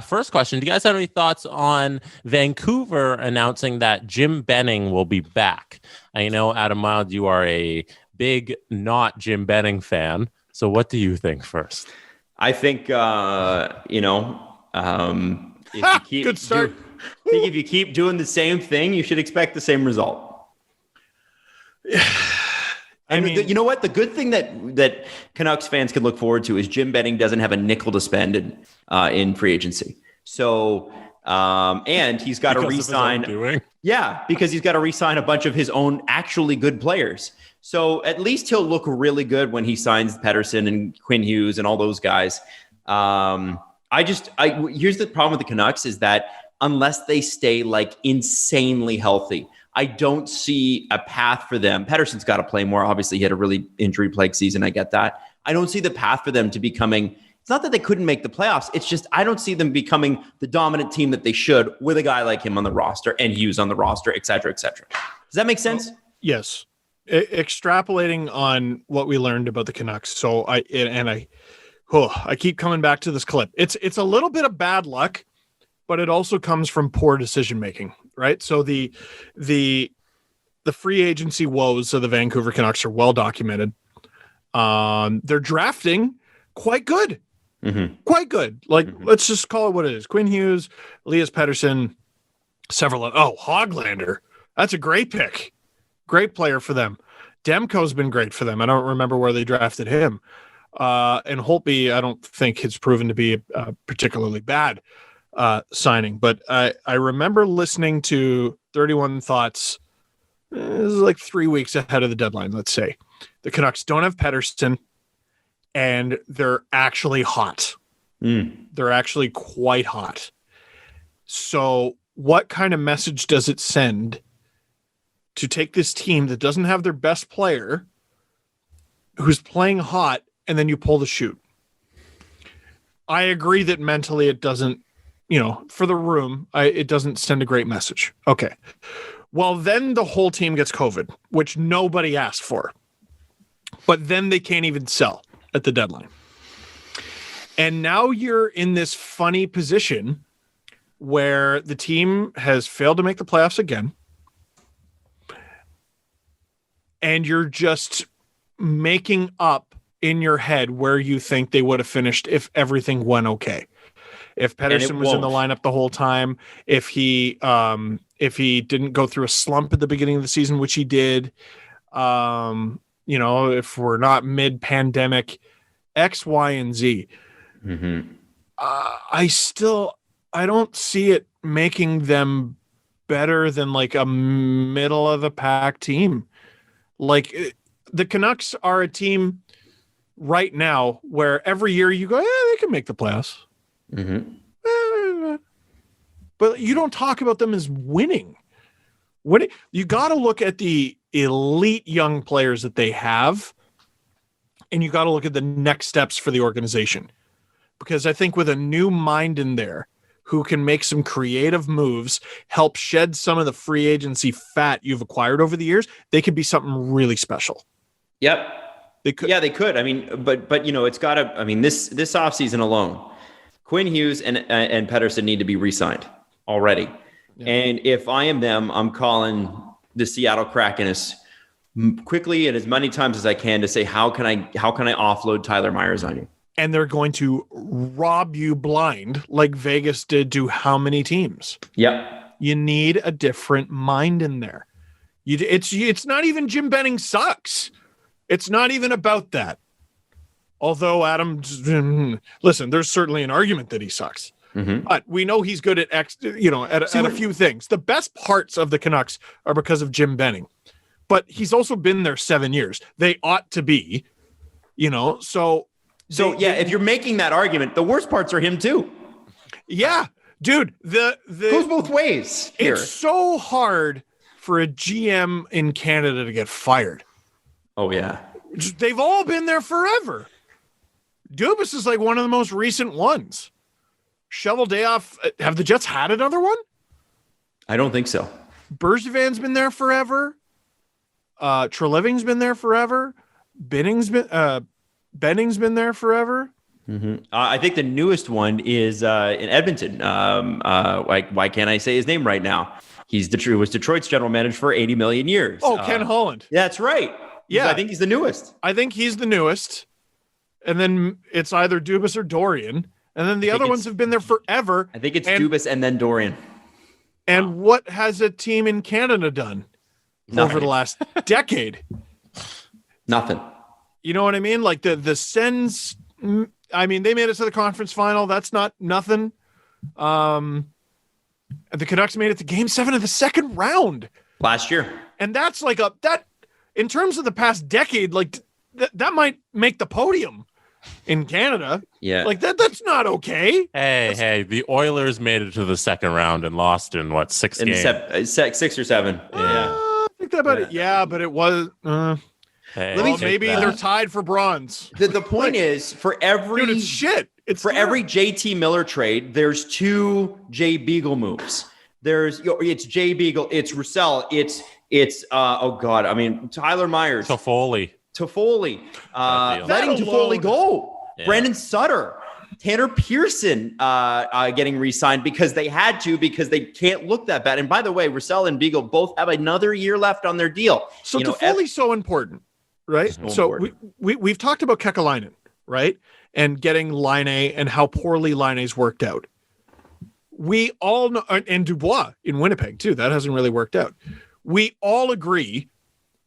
First question, do you guys have any thoughts on Vancouver announcing that Jim Benning will be back? I know, Adam Mild, you are a big not Jim Benning fan. So what do you think first? I think, if you keep good start. if you keep doing the same thing, you should expect the same result. I mean, you know what? The good thing that Canucks fans can look forward to is Jim Benning doesn't have a nickel to spend in free agency. So, and he's got to re-sign. Yeah, because he's got to re-sign a bunch of his own actually good players. So at least he'll look really good when he signs Pettersson and Quinn Hughes and all those guys. Here's the problem with the Canucks is that unless they stay like insanely healthy, I don't see a path for them. Pettersson's got to play more. Obviously, he had a really injury-plagued season. I get that. I don't see the path for them to becoming – it's not that they couldn't make the playoffs. It's just I don't see them becoming the dominant team that they should with a guy like him on the roster and Hughes on the roster, et cetera, et cetera. Does that make sense? Yes. Extrapolating on what we learned about the Canucks. So I keep coming back to this clip. It's a little bit of bad luck, but it also comes from poor decision-making. Right. So the free agency woes of the Vancouver Canucks are well documented. They're drafting quite good. Mm-hmm. Quite good. Like, let's just call it what it is. Quinn Hughes, Elias Pettersson, Hoglander. That's a great pick. Great player for them. Demko's been great for them. I don't remember where they drafted him. And Holtby, I don't think has proven to be particularly bad signing, but I remember listening to 31 Thoughts. This is like 3 weeks ahead of the deadline. Let's say the Canucks don't have Pettersson, and they're actually hot. They're actually quite hot. So, what kind of message does it send to take this team that doesn't have their best player, who's playing hot, and then you pull the chute? I agree that mentally it doesn't. For the room, it doesn't send a great message. Okay. Well, then the whole team gets COVID, which nobody asked for. But then they can't even sell at the deadline. And now you're in this funny position where the team has failed to make the playoffs again. And you're just making up in your head where you think they would have finished if everything went okay. If Pettersson was in the lineup the whole time, if he didn't go through a slump at the beginning of the season, which he did, if we're not mid-pandemic, X, Y, and Z. Mm-hmm. I don't see it making them better than like a middle of the pack team. Like the Canucks are a team right now where every year you go, they can make the playoffs. Mm-hmm. But you don't talk about them as winning. You got to look at the elite young players that they have, and you got to look at the next steps for the organization. Because I think with a new mind in there who can make some creative moves, help shed some of the free agency fat you've acquired over the years, they could be something really special. Yep. They could. Yeah, they could. I mean, but it's got to, I mean, this offseason alone, Quinn Hughes and Pettersson need to be re-signed already. Yeah. And if I am them, I'm calling the Seattle Kraken as quickly and as many times as I can to say, how can I offload Tyler Myers on you? And they're going to rob you blind like Vegas did to how many teams? Yep. You need a different mind in there. It's not even Jim Benning sucks. It's not even about that. Although Adam, listen, there's certainly an argument that he sucks. Mm-hmm. But we know he's good at a few things. The best parts of the Canucks are because of Jim Benning. But he's also been there 7 years. They ought to be, so if you're making that argument, the worst parts are him too. Yeah, dude, the goes both ways here. It's so hard for a GM in Canada to get fired. Oh yeah. They've all been there forever. Dubas is like one of the most recent ones. Shovel Dayoff, have the Jets had another one? I don't think so. Bergevin's been there forever. Treliving's been there forever. Benning's been there forever. I think the newest one is in Edmonton. Why can't I say his name right now? Was Detroit's general manager for 80 million years. Oh, Ken Holland. That's right. Yeah. I think he's the newest. I think he's the newest. And then it's either Dubas or Dorian. And then the other ones have been there forever. I think it's Dubas and then Dorian. And what has a team in Canada done over the last decade? Nothing. You know what I mean? Like the Sens, I mean, they made it to the conference final. That's not nothing. The Canucks made it to Game 7 of the second round last year. And that's like that in terms of the past decade, like that might make the podium in Canada. Yeah. Like that's not okay. Hey, the Oilers made it to the second round and lost in what, 6 games? 6 or 7. I think that about it. Yeah, but it was maybe they're tied for bronze. The point is, for every dude, it's shit. It's for every JT Miller trade, there's 2 Jay Beagle moves. It's Jay Beagle, it's Roussel, it's Tyler Myers, Toffoli, letting Toffoli go, Brandon Sutter, Tanner Pearson getting re-signed because they had to, because they can't look that bad. And by the way, Roussel and Beagle both have another year left on their deal. So Toffoli's so important, right? So we've talked about Kekalainen, right? And getting Laine and how poorly Laine's worked out. We all know, and Dubois in Winnipeg too, that hasn't really worked out. We all agree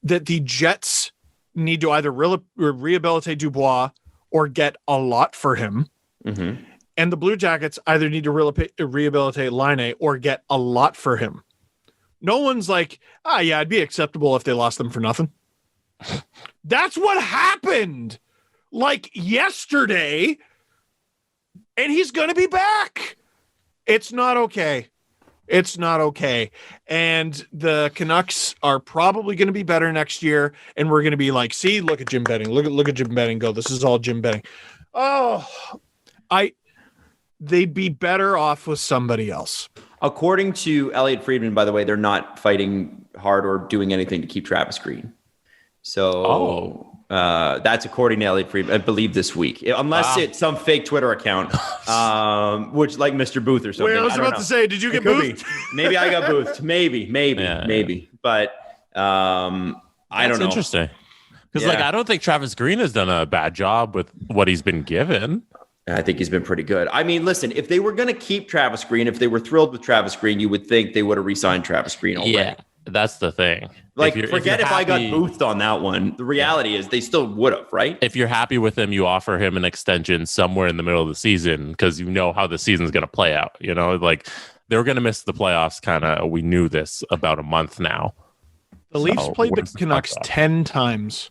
that the Jets need to either rehabilitate Dubois or get a lot for him. Mm-hmm. And the Blue Jackets either need to rehabilitate Laine or get a lot for him. No one's like, it'd be acceptable if they lost them for nothing. That's what happened like yesterday. And he's going to be back. It's not okay. It's not okay. And the Canucks are probably going to be better next year. And we're going to be like, see, look at Jim Benning. Look at Jim Benning go. This is all Jim Benning. Oh, they'd be better off with somebody else. According to Elliot Friedman, by the way, they're not fighting hard or doing anything to keep Travis Green. So that's according to Elliot Friedman, I believe this week, unless it's some fake Twitter account, which like Mr. Booth or something. Wait, I was about to say, did you get boothed? Maybe I got boothed. Maybe. But I don't know. Interesting. Because I don't think Travis Green has done a bad job with what he's been given. I think he's been pretty good. I mean, listen, if they were going to keep Travis Green, if they were thrilled with Travis Green, you would think they would have re-signed Travis Green already. Yeah, that's the thing. Like, forget if I got boothed on that one. The reality is they still would have, right? If you're happy with him, you offer him an extension somewhere in the middle of the season because you know how the season's going to play out. You know, like they were going to miss the playoffs kind of. We knew this about a month now. The Leafs played the Canucks 10 times.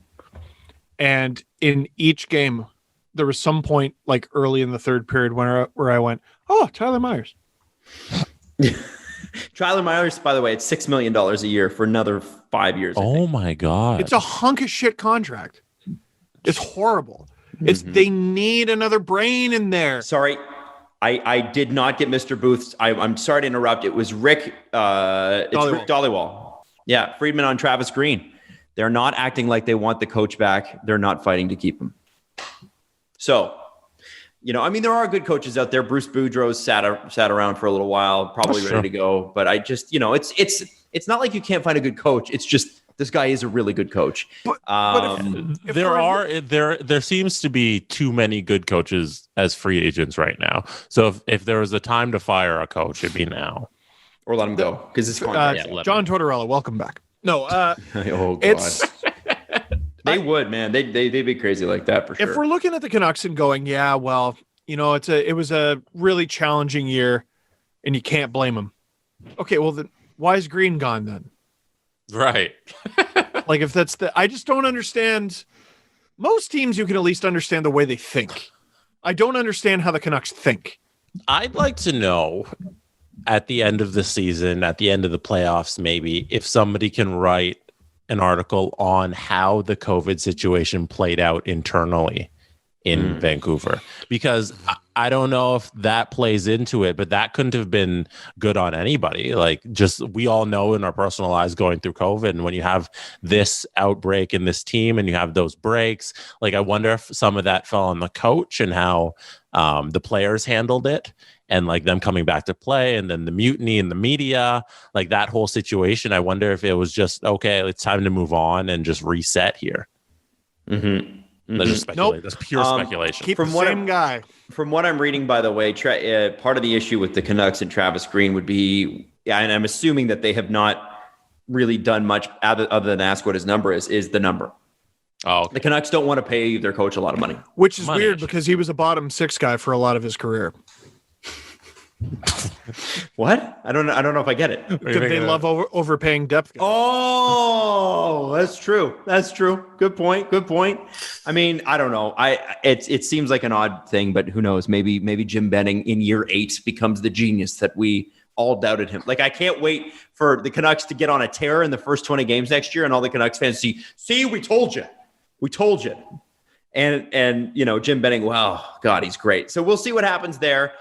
And in each game, there was some point like early in the third period where I went, oh, Tyler Myers. Tyler Myers, by the way, it's $6 million a year for another 5 years. Oh my God. It's a hunk of shit contract. It's horrible. They need another brain in there. Sorry. I did not get Mr. Booth's. I'm sorry to interrupt. It was Rick Dhaliwal. Yeah. Friedman on Travis Green. They're not acting like they want the coach back. They're not fighting to keep him. So, I mean, there are good coaches out there. Bruce Boudreau sat around for a little while, probably ready to go. But I just, it's not like you can't find a good coach. It's just this guy is a really good coach. But if there seems to be too many good coaches as free agents right now. So if there was a time to fire a coach, it'd be now, or let him go because it's John Tortorella. Welcome back. No, oh God. They would, man. They'd be crazy like that for sure. If we're looking at the Canucks and going, yeah, well, it was a really challenging year, and you can't blame them. Okay, well then why is Green gone then? Right. Like if that's I just don't understand. Most teams you can at least understand the way they think. I don't understand how the Canucks think. I'd like to know at the end of the season, at the end of the playoffs, maybe if somebody can write an article on how the COVID situation played out internally in Vancouver, because I don't know if that plays into it, but that couldn't have been good on anybody. Like, just, we all know in our personal lives going through COVID, and when you have this outbreak in this team and you have those breaks, like, I wonder if some of that fell on the coach and how the players handled it, and like them coming back to play, and then the mutiny in the media, like that whole situation. I wonder if it was just, okay, it's time to move on and just reset here. That's just speculation. Nope. That's pure speculation. Keep from the same guy. From what I'm reading, by the way, part of the issue with the Canucks and Travis Green would be, and I'm assuming that they have not really done much other than ask what his number is the number. Oh, okay. The Canucks don't want to pay their coach a lot of money. Which is weird because he was a bottom six guy for a lot of his career. What? I don't know if I get it. They love overpaying depth guys. Oh, that's true. Good point. I mean, I don't know. It seems like an odd thing, but who knows? Maybe Jim Benning in year 8 becomes the genius that we all doubted him. Like, I can't wait for the Canucks to get on a tear in the first 20 games next year, and all the Canucks fans see, we told you. And Jim Benning, wow, God, he's great. So we'll see what happens there.